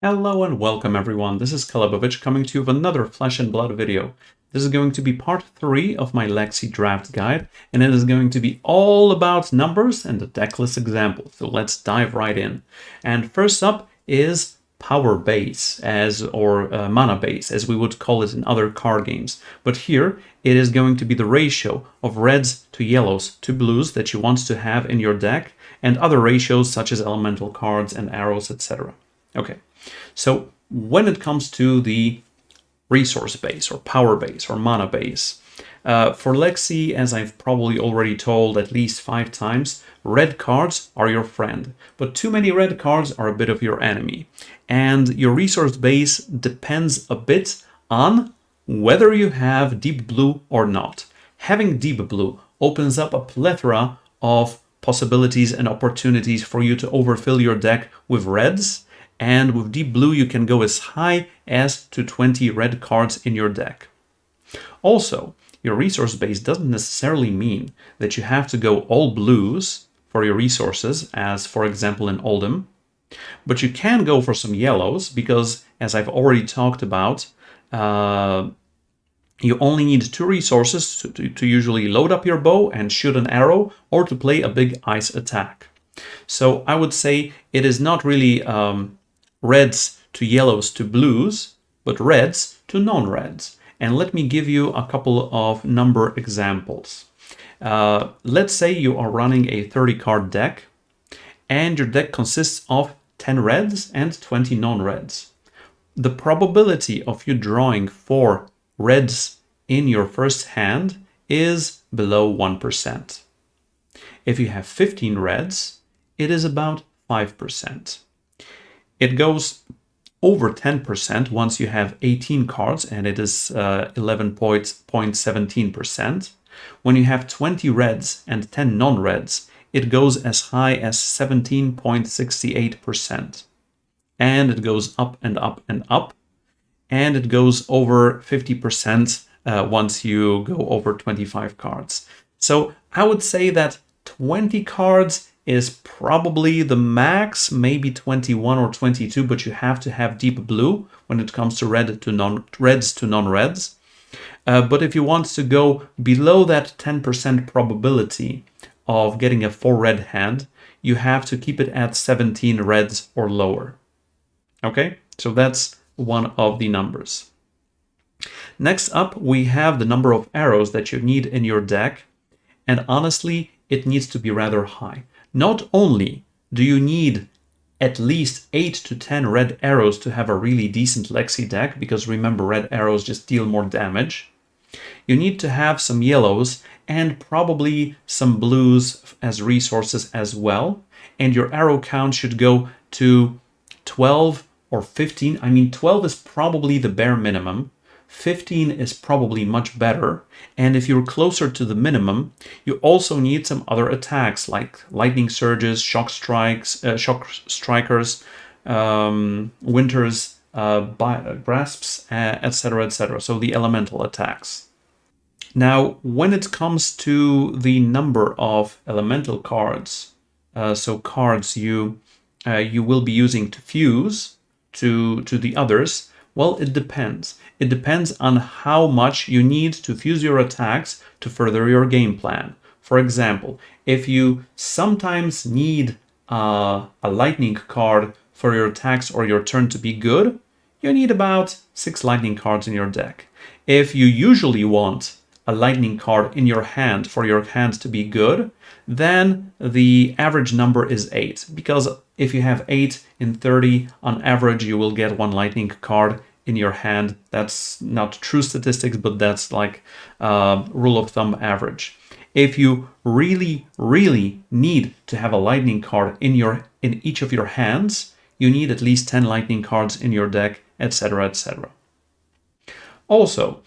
Hello and welcome everyone, this is Calebovitsch coming to you with another Flesh and Blood video. This is going to be part 3 of my Lexi draft guide, and it is going to be all about numbers and the decklist example, so let's dive right in. And first up is power base, mana base, as we would call it in other card games. But here, it is going to be the ratio of reds to yellows to blues that you want to have in your deck, and other ratios such as elemental cards and arrows, etc. Okay. So when it comes to the resource base or power base or mana base, for Lexi, as I've probably already told at least 5 times, red cards are your friend, but too many red cards are a bit of your enemy. And your resource base depends a bit on whether you have deep blue or not. Having deep blue opens up a plethora of possibilities and opportunities for you to overfill your deck with reds. And with deep blue, you can go as high as to 20 red cards in your deck. Also, your resource base doesn't necessarily mean that you have to go all blues for your resources, as for example in Oldhim, but you can go for some yellows because, as I've already talked about, you only need 2 resources to usually load up your bow and shoot an arrow, or to play a big ice attack. So I would say it is not really reds to yellows to blues, but reds to non-reds. And let me give you a couple of number examples. Let's say you are running a 30-card deck, and your deck consists of 10 reds and 20 non-reds. The probability of you drawing 4 reds in your first hand is below 1%. If you have 15 reds, it is about 5%. It goes over 10% once you have 18 cards, and it is 11.17%. When you have 20 reds and 10 non-reds, it goes as high as 17.68%. And it goes up and up and up. And it goes over 50% once you go over 25 cards. So I would say that 20 cards is probably the max, maybe 21 or 22, but you have to have deep blue when it comes to reds to non-reds. But if you want to go below that 10% probability of getting a 4 red hand, you have to keep it at 17 reds or lower. Okay, so that's one of the numbers. Next up, we have the number of arrows that you need in your deck, and honestly, it needs to be rather high. Not only do you need at least 8 to 10 red arrows to have a really decent Lexi deck, because remember, red arrows just deal more damage. You need to have some yellows and probably some blues as resources as well. And your arrow count should go to 12 or 15. I mean, 12 is probably the bare minimum. 15 is probably much better, and if you're closer to the minimum, you also need some other attacks like lightning surges, shock strikers, winters, grasps, etc., etc. So the elemental attacks. Now, when it comes to the number of elemental cards, so cards you will be using to fuse to the others. Well, it depends. It depends on how much you need to fuse your attacks to further your game plan. For example, if you sometimes need a lightning card for your attacks or your turn to be good, you need about 6 lightning cards in your deck. If you usually want a lightning card in your hand for your hand to be good, then the average number is 8. Because if you have 8 in 30, on average, you will get 1 lightning card in your hand. That's not true statistics, but that's like rule of thumb average. If you really, really need to have a lightning card in each of your hands, you need at least 10 lightning cards in your deck, etc., etc. Also,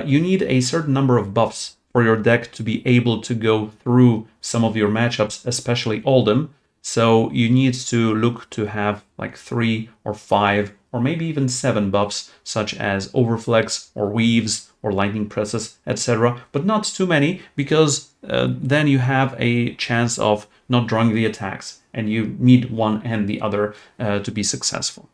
you need a certain number of buffs for your deck to be able to go through some of your matchups, especially Oldhim. So you need to look to have like 3 or 5 or maybe even 7 buffs, such as Overflex or Weaves or Lightning Presses, etc. But not too many, because then you have a chance of not drawing the attacks, and you need one and the other to be successful.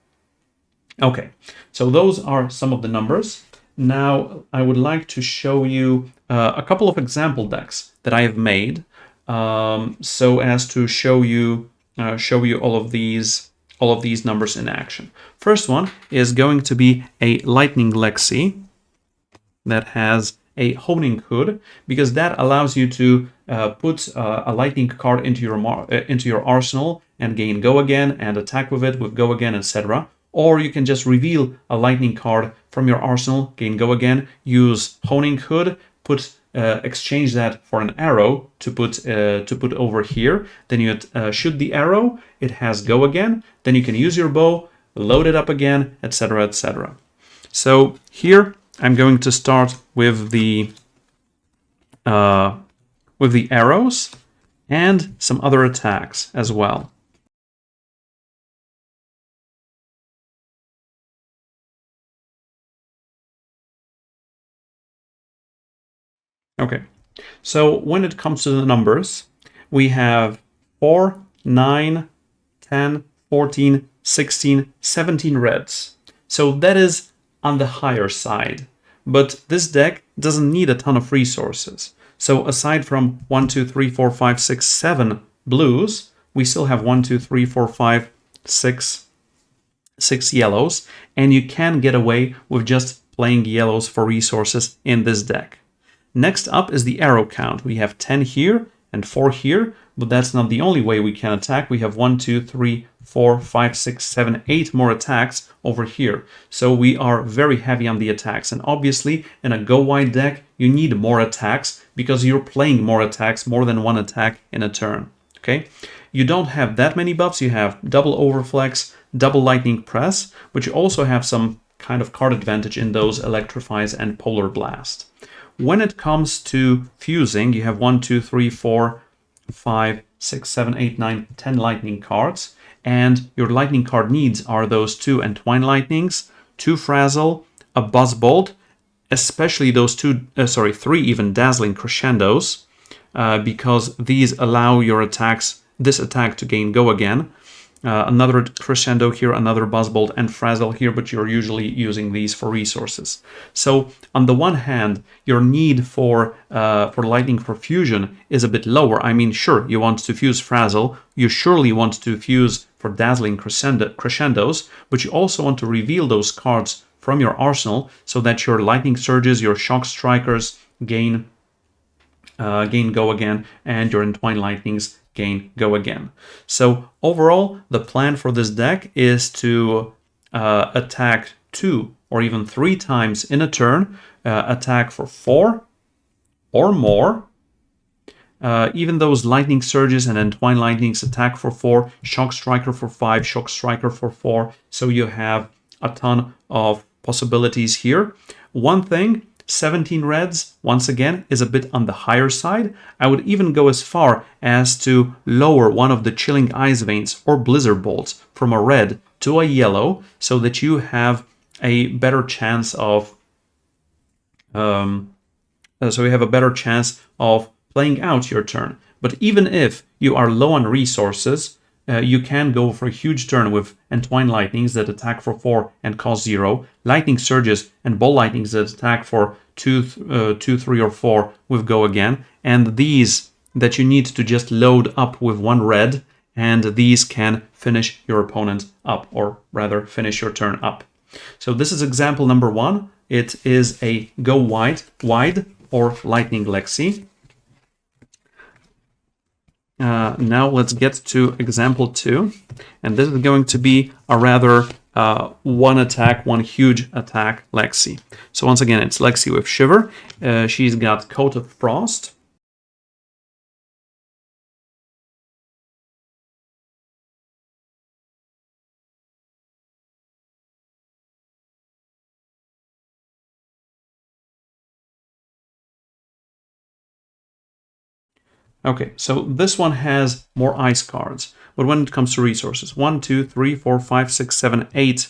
Okay, so those are some of the numbers. Now I would like to show you a couple of example decks that I have made, so as to show you all of these numbers in action. First one is going to be a Lightning Lexi that has a honing hood, because that allows you to put a lightning card into your arsenal and gain go again and attack with it with go again, etc. Or you can just reveal a lightning card from your arsenal, gain go again, use honing hood, exchange that for an arrow to put over here. Then you shoot the arrow. It has go again. Then you can use your bow, load it up again, etc., etc. So here I'm going to start with the arrows and some other attacks as well. Okay, so when it comes to the numbers, we have 4, 9, 10, 14, 16, 17 reds. So that is on the higher side. But this deck doesn't need a ton of resources. So aside from 1, 2, 3, 4, 5, 6, 7 blues, we still have 1, 2, 3, 4, 5, 6 yellows, and you can get away with just playing yellows for resources in this deck. Next up is the arrow count. We have 10 here and 4 here, but that's not the only way we can attack. We have 1, 2, 3, 4, 5, 6, 7, 8 more attacks over here. So we are very heavy on the attacks. And obviously, in a go-wide deck, you need more attacks because you're playing more attacks, more than one attack in a turn. Okay? You don't have that many buffs. You have double overflex, double lightning press, but you also have some kind of card advantage in those electrifies and polar blast. When it comes to fusing, you have 1, 2, 3, 4, 5, 6, 7, 8, 9, 10 lightning cards, and your lightning card needs are those 2 Entwine Lightnings, 2 Frazzle, a Buzzbolt, especially those 3 even Dazzling Crescendos, because these allow this attack to gain go again. Another Crescendo here, another Buzzbolt, and Frazzle here, but you're usually using these for resources. So on the one hand, your need for Lightning for fusion is a bit lower. I mean, sure, you want to fuse Frazzle, you surely want to fuse for Dazzling Crescendos, but you also want to reveal those cards from your arsenal so that your Lightning Surges, your Shock Strikers gain go again, and your Entwine Lightnings gain go again. So overall, the plan for this deck is to attack 2 or even 3 times in a turn, attack for 4 or more. Even those Lightning Surges and Entwine Lightnings attack for 4, Shock Striker for 5, Shock Striker for 4. So you have a ton of possibilities here. One thing, 17 reds, once again, is a bit on the higher side. I would even go as far as to lower one of the Chilling Ice Veins or Blizzard Bolts from a red to a yellow so that you have a better chance of playing out your turn. But even if you are low on resources, you can go for a huge turn with Entwine Lightnings that attack for 4 and cost 0, Lightning Surges and Ball Lightnings that attack for 2, 3, or 4 with go again, and these that you need to just load up with 1 red, and these can finish your opponent up, or rather finish your turn up. So this is example number 1. It is a go wide or Lightning Lexi. Now let's get to example 2, and this is going to be a rather one huge attack Lexi. So once again, it's Lexi with Shiver. She's got Coat of Frost. Okay, so this one has more ice cards, but when it comes to resources, 1, 2, 3, 4, 5, 6, 7, 8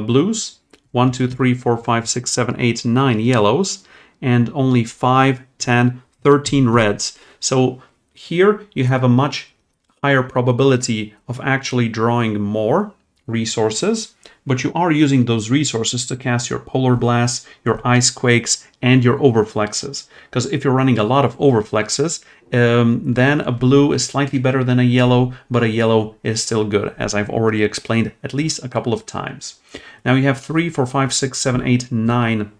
blues, 1, 2, 3, 4, 5, 6, 7, 8, 9 yellows, and only 5, 10, 13 reds. So here you have a much higher probability of actually drawing more resources, but you are using those resources to cast your Polar Blasts, your Ice Quakes, and your Overflexes. Because if you're running a lot of Overflexes, then a blue is slightly better than a yellow, but a yellow is still good, as I've already explained at least a couple of times. Now you have 3, 4, 5, 6, 7, 8, 9,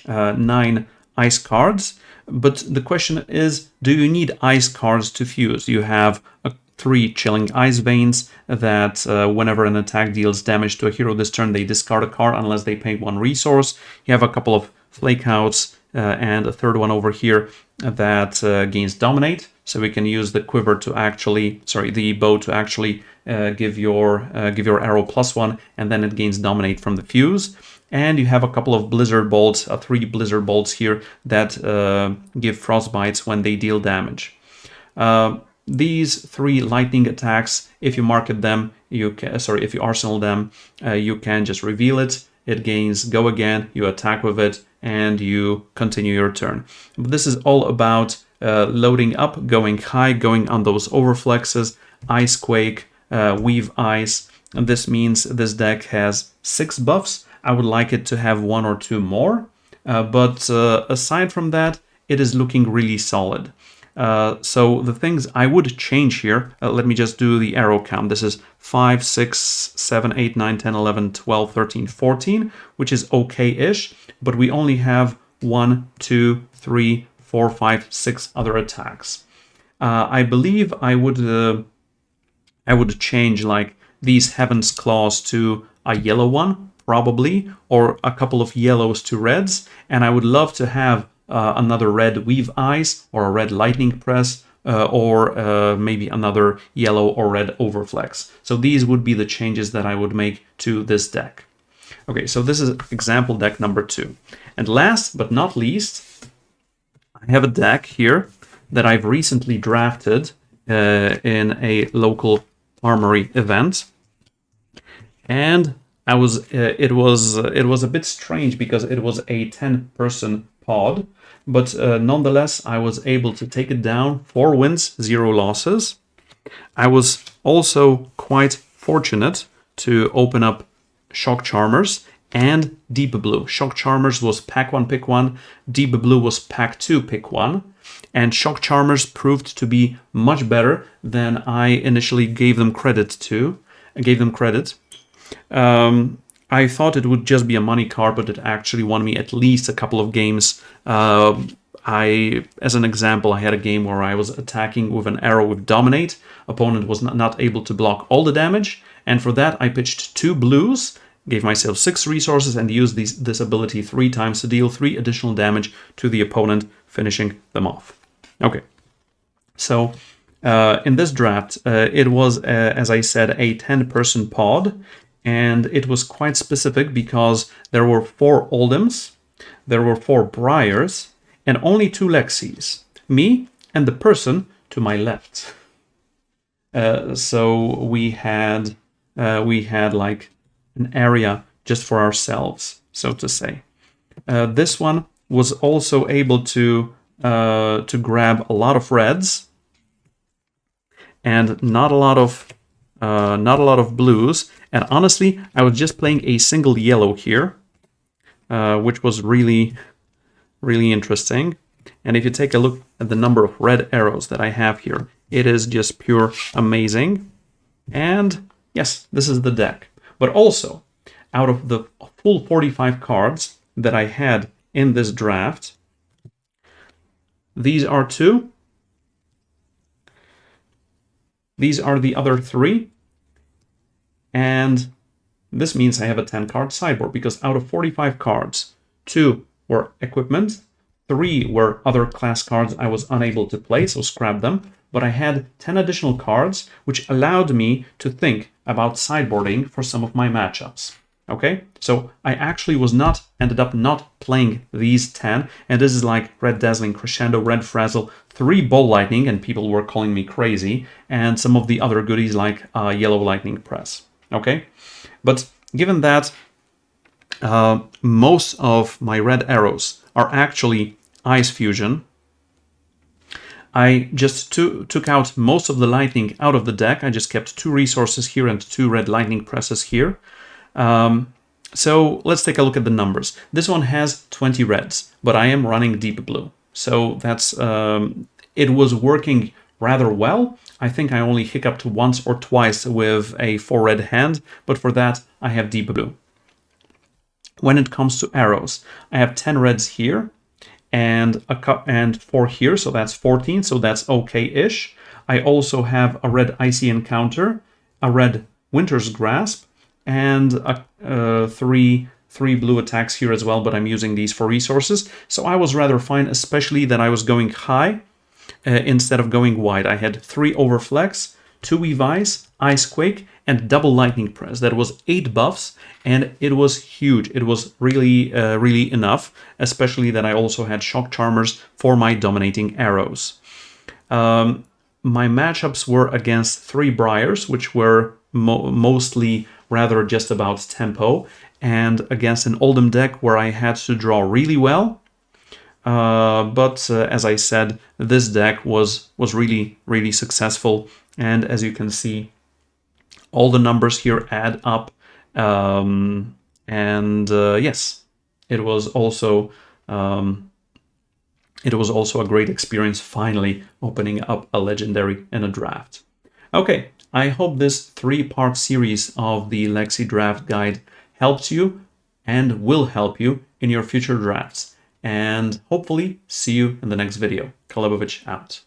9 ice cards. But the question is, do you need ice cards to fuse? You have 3 Chilling Ice Veins that whenever an attack deals damage to a hero this turn, they discard a card unless they pay 1 resource. You have a couple of Flakeouts and a third one over here that gains Dominate. So we can use the quiver to actually, the bow to actually give your arrow +1, and then it gains Dominate from the fuse. And you have a couple of Blizzard Bolts, 3 Blizzard Bolts here that give Frostbites when they deal damage. These 3 lightning attacks, if you market them, if you arsenal them, you can just reveal it. It gains Go Again, you attack with it, and you continue your turn. But this is all about loading up, going high, going on those Overflexes, Ice Quake, Weave Ice. And this means this deck has 6 buffs. I would like it to have 1 or 2 more, but aside from that, it is looking really solid. So the things I would change here, let me just do the arrow count. This is 5, 6, 7, 8, 9, 10, 11, 12, 13, 14, which is okay-ish, but we only have 1, 2, 3, 4, 5, 6 other attacks. I believe I would change like these Heaven's Claws to a yellow one, probably, or a couple of yellows to reds, and I would love to have another red Weave Ice or a red Lightning Press or maybe another yellow or red Overflex. So these would be the changes that I would make to this deck. Okay, so this is example deck number 2. And last but not least, I have a deck here that I've recently drafted in a local armory event, and it was a bit strange because it was a 10-person pod, but nonetheless I was able to take it down, 4 wins, 0 losses. I was also quite fortunate to open up Shock Charmers and Deep Blue. Shock Charmers was pack 1, pick 1. Deep Blue was pack 2, pick 1. And Shock Charmers proved to be much better than I initially gave them credit. I thought it would just be a money card, but it actually won me at least a couple of games. As an example, I had a game where I was attacking with an arrow with Dominate. Opponent was not able to block all the damage, and for that I pitched 2 blues, gave myself 6 resources, and used this ability 3 times to deal 3 additional damage to the opponent, finishing them off. Okay, so in this draft, it was, as I said, a 10-person pod, and it was quite specific because there were 4 Oldhams, there were 4 Briars, and only 2 Lexis, me and the person to my left. So we had like an area just for ourselves, so to say. This one was also able to grab a lot of reds and not a lot of blues. And honestly, I was just playing a single yellow here, which was really, really interesting. And if you take a look at the number of red arrows that I have here, it is just pure amazing. And yes, this is the deck. But also, out of the full 45 cards that I had in this draft, these are 2. These are the other 3. And this means I have a 10-card sideboard, because out of 45 cards, 2 were equipment, 3 were other class cards I was unable to play, so scrap them. But I had 10 additional cards, which allowed me to think about sideboarding for some of my matchups. Okay, so I actually ended up not playing these 10, and this is like Red Dazzling, Crescendo, Red Frazzle, 3 Ball Lightning, and people were calling me crazy, and some of the other goodies like Yellow Lightning Press. Okay, but given that most of my red arrows are actually Ice Fusion, I just took out most of the lightning out of the deck. I just kept 2 resources here and 2 red lightning presses here. So let's take a look at the numbers. This one has 20 reds, but I am running deep blue. So that's it was working rather well. I think I only hiccuped once or twice with a 4 red hand, but for that I have deep blue. When it comes to arrows, I have 10 reds here and 4 here, so that's 14, so that's okay-ish. I also have a red Icy Encounter, a red Winter's Grasp, and three blue attacks here as well, but I'm using these for resources. So I was rather fine, especially that I was going high instead of going wide. I had 3 Overflex, 2 Evice, Icequake, and double Lightning Press. That was 8 buffs, and it was huge. It was really, really enough, especially that I also had Shock Charmers for my dominating arrows. My matchups were against 3 Briars, which were mostly rather just about tempo, and against an Oldhim deck where I had to draw really well. But as I said, this deck was really, really successful, and as you can see, all the numbers here add up, yes, it was also a great experience finally opening up a legendary in a draft. Okay, I hope this 3-part series of the Lexi Draft Guide helped you and will help you in your future drafts. And hopefully see you in the next video. Calebovitsch out.